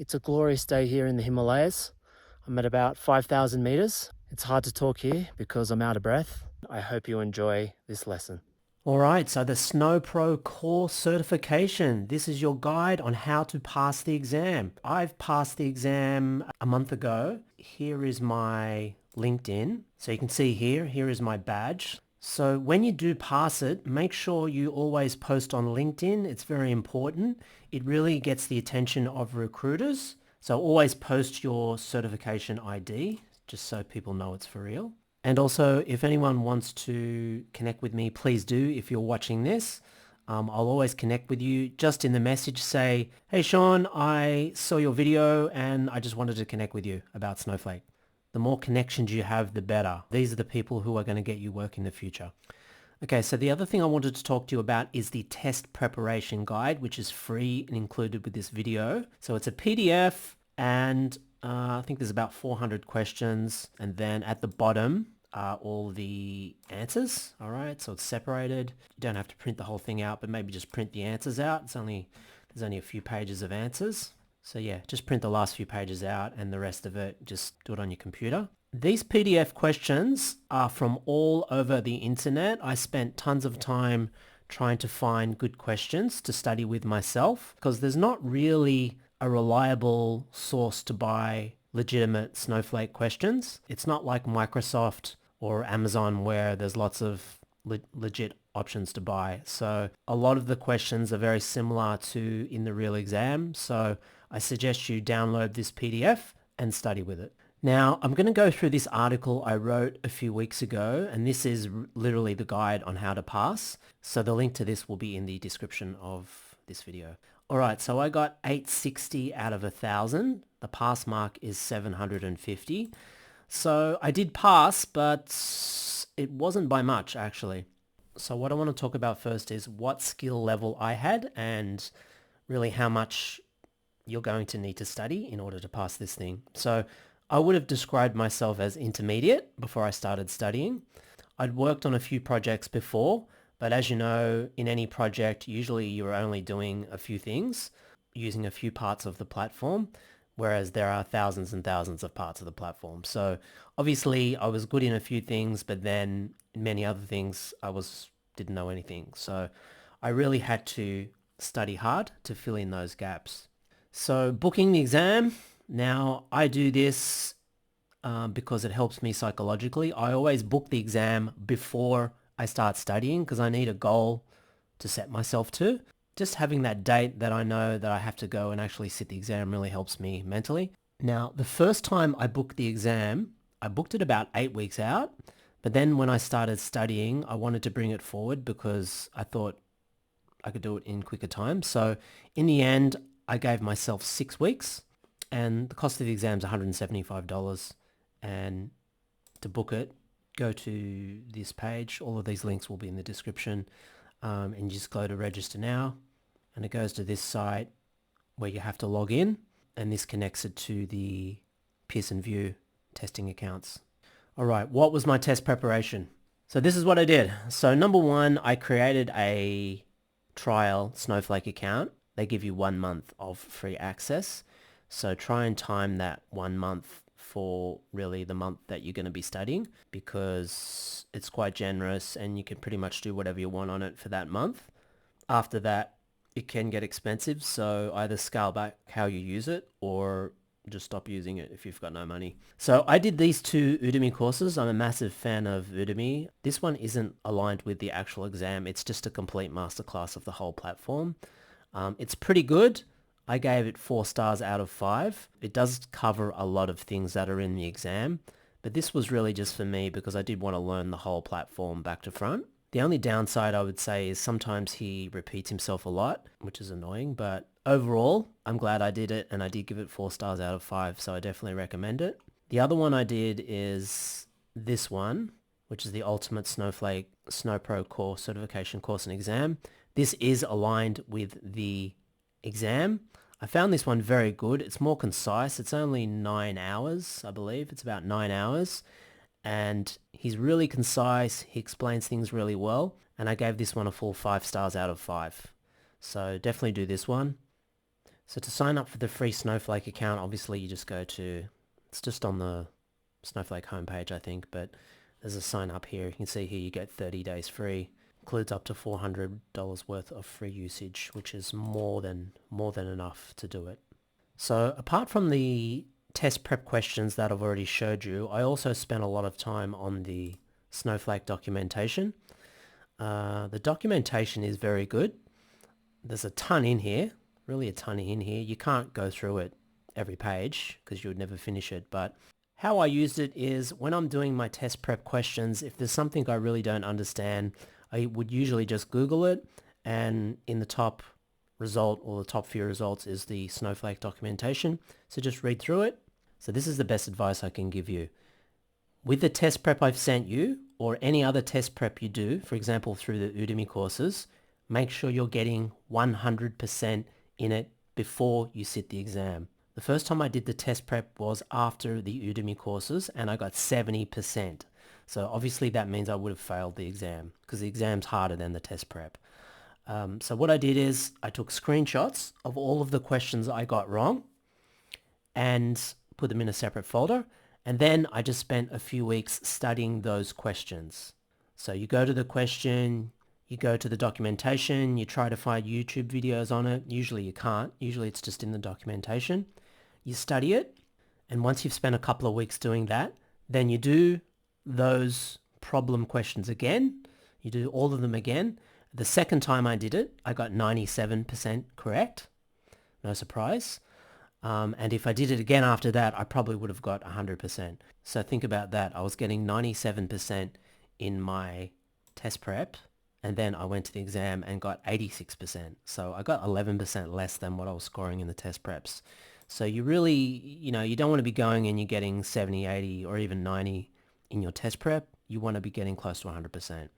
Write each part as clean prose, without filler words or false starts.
It's a glorious day here in the Himalayas. I'm at about 5,000 meters. It's hard to talk here because I'm out of breath. I hope you enjoy this lesson. All right, so the SnowPro Core Certification. This is your guide on how to pass the exam. I've passed the exam a month ago. Here is my LinkedIn. So you can see here is my badge. So when you do pass it, make sure you always post on LinkedIn. It's very important. It really gets the attention of recruiters. So always post your certification ID just so people know it's for real. And also, if anyone wants to connect with me, please do if you're watching this. I'll always connect with you. Just in the message say, hey Sean, I saw your video and I just wanted to connect with you about Snowflake. The more connections you have, the better. These are the people who are going to get you work in the future. Okay, so the other thing I wanted to talk to you about is the test preparation guide, which is free and included with this video. So it's a PDF and I think there's about 400 questions. And then at the bottom are all the answers. All right, so it's separated. You don't have to print the whole thing out, but maybe just print the answers out. There's only a few pages of answers. So yeah, just print the last few pages out and the rest of it, just do it on your computer. These PDF questions are from all over the internet. I spent tons of time trying to find good questions to study with myself because there's not really a reliable source to buy legitimate Snowflake questions. It's not like Microsoft or Amazon where there's lots of legit options to buy. So a lot of the questions are very similar to in the real exam. So I suggest you download this PDF and study with it. Now, I'm going to go through this article I wrote a few weeks ago, and this is literally the guide on how to pass. So the link to this will be in the description of this video. All right, so I got 860 out of 1,000. The pass mark is 750. So I did pass, but it wasn't by much, actually. So what I want to talk about first is what skill level I had and really how much you're going to need to study in order to pass this thing. So I would have described myself as intermediate before I started studying. I'd worked on a few projects before, but as you know, in any project, usually you're only doing a few things, using a few parts of the platform, whereas there are thousands and thousands of parts of the platform. So obviously I was good in a few things, but then in many other things didn't know anything. So I really had to study hard to fill in those gaps. So booking the exam, now I do this because it helps me psychologically. I always book the exam before I start studying because I need a goal to set myself to. Just having that date that I know that I have to go and actually sit the exam really helps me mentally. Now, the first time I booked the exam, I booked it about 8 weeks out. But then when I started studying, I wanted to bring it forward because I thought I could do it in quicker time. So in the end, I gave myself 6 weeks and the cost of the exam is $175. And to book it, go to this page. All of these links will be in the description. And you just go to register now. And it goes to this site where you have to log in. And this connects it to the Pearson VUE testing accounts. All right, what was my test preparation? So this is what I did. So number one, I created a trial Snowflake account. They give you 1 month of free access. So try and time that 1 month for really the month that you're going to be studying because it's quite generous and you can pretty much do whatever you want on it for that month. After that, it can get expensive. So either scale back how you use it or just stop using it if you've got no money. So I did these 2 Udemy courses. I'm a massive fan of Udemy. This one isn't aligned with the actual exam. It's just a complete masterclass of the whole platform. It's pretty good. I gave it 4 stars out of 5. It does cover a lot of things that are in the exam, but this was really just for me because I did want to learn the whole platform back to front. The only downside I would say is sometimes he repeats himself a lot, which is annoying, but overall, I'm glad I did it and I did give it 4 stars out of 5, so I definitely recommend it. The other one I did is this one, which is the Ultimate Snowflake SnowPro Core Certification Course and Exam. This is aligned with the exam. I found this one very good. It's more concise. It's only 9 hours, I believe. It's about 9 hours. And he's really concise. He explains things really well. And I gave this one a full 5 stars out of 5. So definitely do this one. So to sign up for the free Snowflake account, obviously you just go to, it's just on the Snowflake homepage, I think, but there's a sign up here. You can see here you get 30 days free. Includes up to $400 worth of free usage, which is more than enough to do it. So apart from the test prep questions that I've already showed you, I also spent a lot of time on the Snowflake documentation. The documentation is very good. There's a ton in here, really a ton in here. You can't go through it every page because you would never finish it. But how I used it is when I'm doing my test prep questions, if there's something I really don't understand, I would usually just Google it, and in the top result or the top few results is the Snowflake documentation. So just read through it. So this is the best advice I can give you. With the test prep I've sent you or any other test prep you do, for example, through the Udemy courses, make sure you're getting 100% in it before you sit the exam. The first time I did the test prep was after the Udemy courses and I got 70%. So obviously that means I would have failed the exam because the exam's harder than the test prep. So what I did is I took screenshots of all of the questions I got wrong and put them in a separate folder. And then I just spent a few weeks studying those questions. So you go to the question, you go to the documentation, you try to find YouTube videos on it. Usually you can't. Usually it's just in the documentation. You study it. And once you've spent a couple of weeks doing that, then you do those problem questions again. You do all of them again. The second time I did it, I got 97% correct. No surprise. And if I did it again after that, I probably would have got 100%. So think about that. I was getting 97% in my test prep, and then I went to the exam and got 86%. So I got 11% less than what I was scoring in the test preps. So you really, you don't want to be going and you're getting 70, 80, or even 90 in your test prep. You want to be getting close to 100%.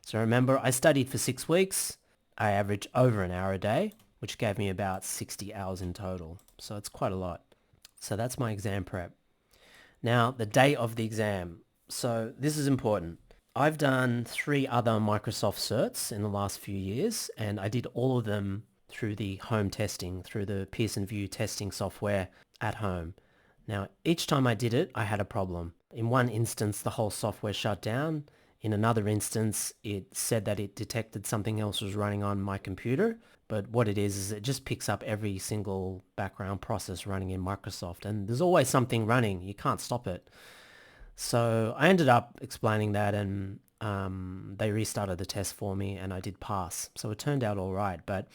So remember, I studied for 6 weeks. I averaged over an hour a day, which gave me about 60 hours in total. So it's quite a lot. So that's my exam prep. Now, the day of the exam. So this is important. I've done 3 other Microsoft certs in the last few years, and I did all of them through the home testing, through the Pearson VUE testing software at home. Now, each time I did it, I had a problem. In one instance, the whole software shut down. In another instance, it said that it detected something else was running on my computer. But what it is it just picks up every single background process running in Microsoft. And there's always something running. You can't stop it. So I ended up explaining that, and they restarted the test for me and I did pass. So it turned out all right. But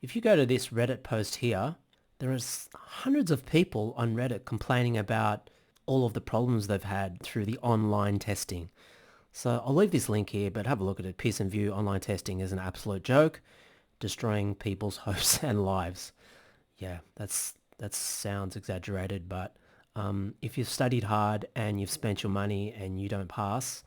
if you go to this Reddit post here, there is hundreds of people on Reddit complaining about all of the problems they've had through the online testing. So I'll leave this link here, but have a look at it. Pearson VUE online testing is an absolute joke, destroying people's hopes and lives. Yeah, that sounds exaggerated, but if you've studied hard and you've spent your money and you don't pass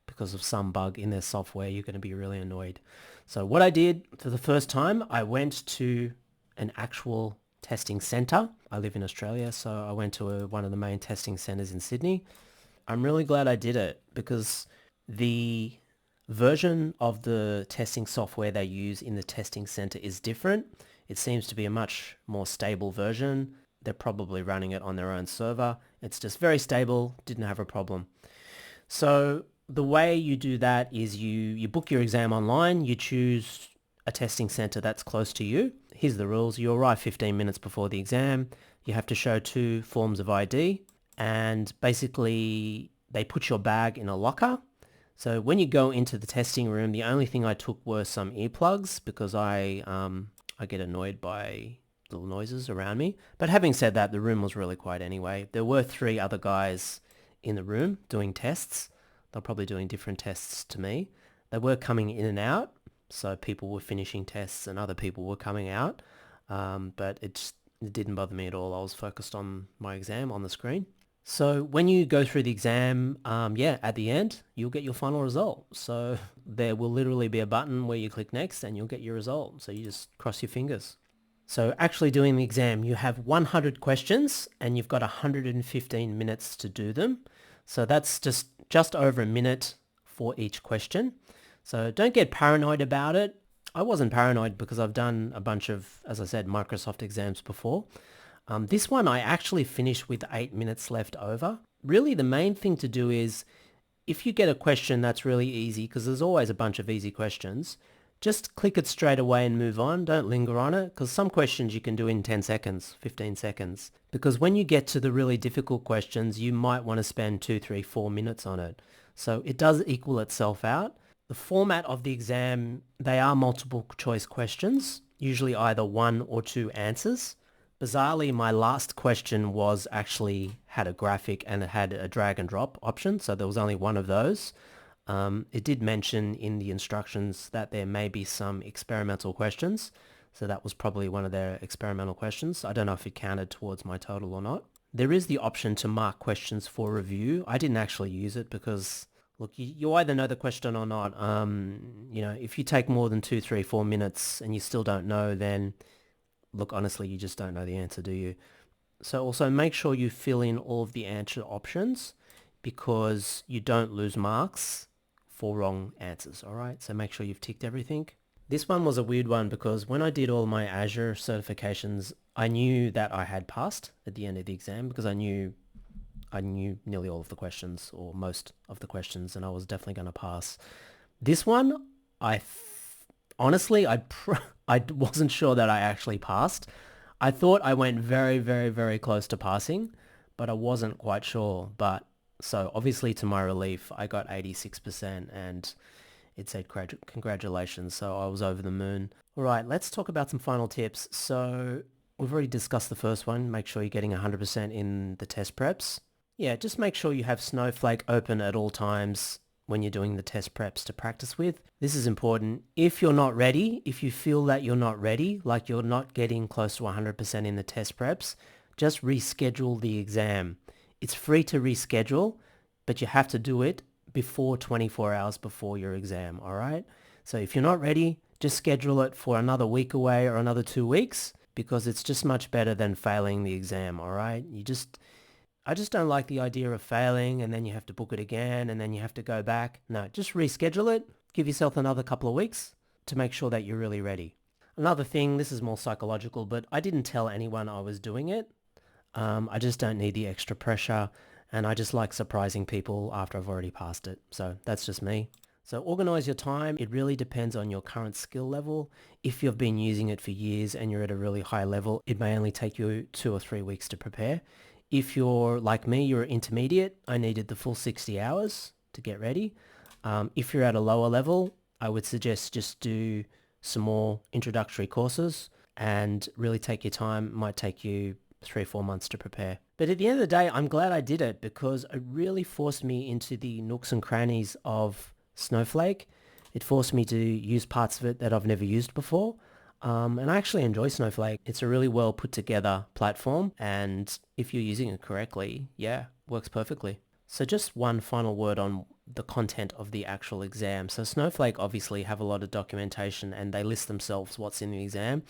because of some bug in their software, you're going to be really annoyed. So what I did for the first time, I went to an actual testing center. I live in Australia, so I went to one of the main testing centers in Sydney. I'm really glad I did it because the version of the testing software they use in the testing center is different. It seems to be a much more stable version. They're probably running it on their own server. It's just very stable, didn't have a problem. So the way you do that is you book your exam online, you choose a testing center that's close to you. Here's the rules. You arrive 15 minutes before the exam. You have to show 2 forms of ID, and basically they put your bag in a locker. So when you go into the testing room, the only thing I took were some earplugs because I get annoyed by little noises around me. But having said that, the room was really quiet anyway. There were 3 other guys in the room doing tests. They're probably doing different tests to me. They were coming in and out. So people were finishing tests and other people were coming out. But it didn't bother me at all. I was focused on my exam on the screen. So when you go through the exam, at the end, you'll get your final result. So there will literally be a button where you click next and you'll get your result. So you just cross your fingers. So actually doing the exam, you have 100 questions and you've got 115 minutes to do them. So that's just over a minute for each question. So don't get paranoid about it. I wasn't paranoid because I've done a bunch of, as I said, Microsoft exams before. This one I actually finished with 8 minutes left over. Really, the main thing to do is if you get a question that's really easy, because there's always a bunch of easy questions, just click it straight away and move on. Don't linger on it, because some questions you can do in 10 seconds, 15 seconds. Because when you get to the really difficult questions, you might want to spend 2, 3, 4 minutes on it. So it does equal itself out. The format of the exam, they are multiple choice questions, usually either one or two answers. Bizarrely, my last question was actually had a graphic and it had a drag and drop option, so there was only one of those. It did mention in the instructions that there may be some experimental questions, so that was probably one of their experimental questions. I don't know if it counted towards my total or not. There is the option to mark questions for review. I didn't actually use it because, look, you either know the question or not. If you take more than 2, 3, 4 minutes and you still don't know, then look, honestly, you just don't know the answer, do you? So also make sure you fill in all of the answer options because you don't lose marks for wrong answers, all right? So make sure you've ticked everything. This one was a weird one because when I did all my Azure certifications, I knew that I had passed at the end of the exam because I knew nearly all of the questions or most of the questions, and I was definitely going to pass. This one, honestly, I wasn't sure that I actually passed. I thought I went very, very, very close to passing, but I wasn't quite sure. But so obviously to my relief, I got 86% and it said congratulations. So I was over the moon. All right, let's talk about some final tips. So we've already discussed the first one. Make sure you're getting 100% in the test preps. Yeah, just make sure you have Snowflake open at all times when you're doing the test preps to practice with. This is important. If you're not ready, if you feel that you're not ready, like you're not getting close to 100% in the test preps, just reschedule the exam. It's free to reschedule, but you have to do it before 24 hours before your exam, all right? So if you're not ready, just schedule it for another week away or another 2 weeks because it's just much better than failing the exam, all right? I just don't like the idea of failing and then you have to book it again and then you have to go back. No, just reschedule it. Give yourself another couple of weeks to make sure that you're really ready. Another thing, this is more psychological, but I didn't tell anyone I was doing it. I just don't need the extra pressure and I just like surprising people after I've already passed it. So that's just me. So organize your time. It really depends on your current skill level. If you've been using it for years and you're at a really high level, it may only take you 2 or 3 weeks to prepare. If you're like me, you're intermediate, I needed the full 60 hours to get ready. If you're at a lower level, I would suggest just do some more introductory courses and really take your time. It might take you 3 or 4 months to prepare. But at the end of the day, I'm glad I did it because it really forced me into the nooks and crannies of Snowflake. It forced me to use parts of it that I've never used before. And I actually enjoy Snowflake. It's a really well put together platform. And if you're using it correctly, yeah, works perfectly. So just one final word on the content of the actual exam. So Snowflake obviously have a lot of documentation and they list themselves what's in the exam.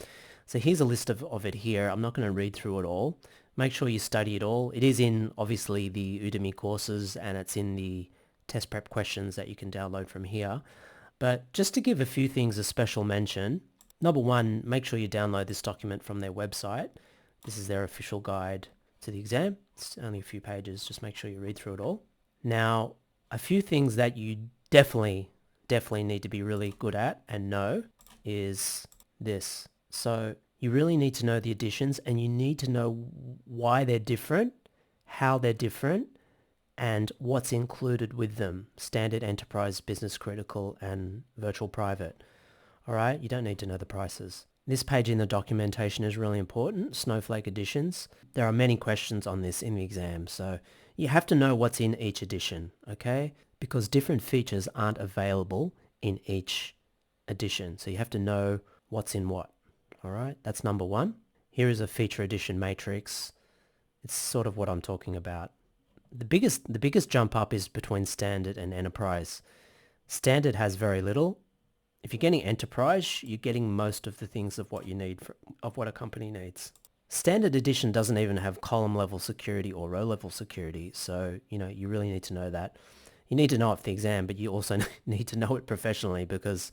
So here's a list of it here. I'm not going to read through it all. Make sure you study it all. It is in obviously the Udemy courses and it's in the test prep questions that you can download from here. But just to give a few things a special mention, number one, make sure you download this document from their website. This is their official guide to the exam. It's only a few pages. Just make sure you read through it all. Now, a few things that you definitely need to be really good at and know is this. So you really need to know the additions and you need to know why they're different, how they're different, and what's included with them. Standard, enterprise, business critical, and virtual private. All right, you don't need to know the prices. This page in the documentation is really important, Snowflake editions. There are many questions on this in the exam, so you have to know what's in each edition, okay? Because different features aren't available in each edition, so you have to know what's in what, all right? That's number one. Here is a feature edition matrix. It's sort of what I'm talking about. The biggest jump up is between standard and enterprise. Standard has very little. If you're getting enterprise, you're getting most of the things of what you need of what a company needs. Standard edition doesn't even have column level security or row level security. So, you really need to know that. You need to know it for the exam, but you also need to know it professionally because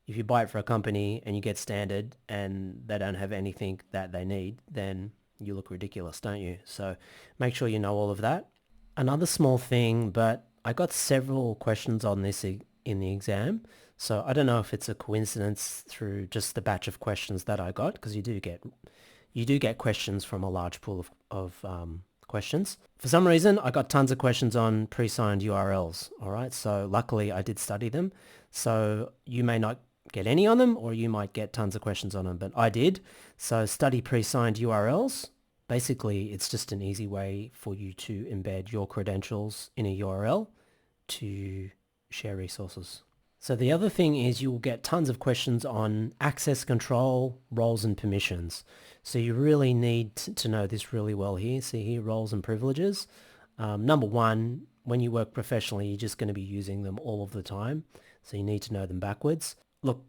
If you buy it for a company and you get standard and they don't have anything that they need, then you look ridiculous, don't you? So make sure you know all of that. Another small thing, but I got several questions on this in the exam. So I don't know if it's a coincidence through just the batch of questions that I got, because you do get questions from a large pool of questions. For some reason, I got tons of questions on pre-signed URLs. All right. So luckily I did study them. So you may not get any on them, or you might get tons of questions on them, but I did. So study pre-signed URLs. Basically, it's just an easy way for you to embed your credentials in a URL to share resources. So the other thing is you will get tons of questions on access control, roles and permissions. So you really need to know this really well here. See here, roles and privileges. Number one, when you work professionally, you're just going to be using them all of the time. So you need to know them backwards. Look,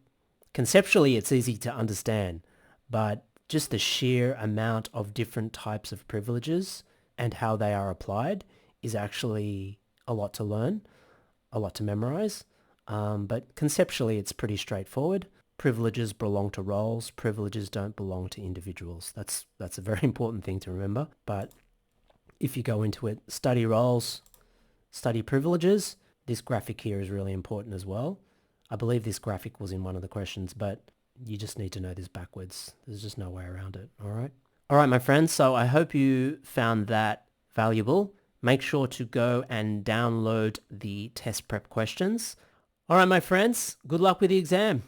conceptually, it's easy to understand, but just the sheer amount of different types of privileges and how they are applied is actually a lot to learn, a lot to memorize. But conceptually, it's pretty straightforward. Privileges belong to roles. Privileges don't belong to individuals. That's a very important thing to remember. But if you go into it, study roles, study privileges, this graphic here is really important as well. I believe this graphic was in one of the questions, but you just need to know this backwards. There's just no way around it, all right? All right, my friends, so I hope you found that valuable. Make sure to go and download the test prep questions. All right, my friends, good luck with the exam.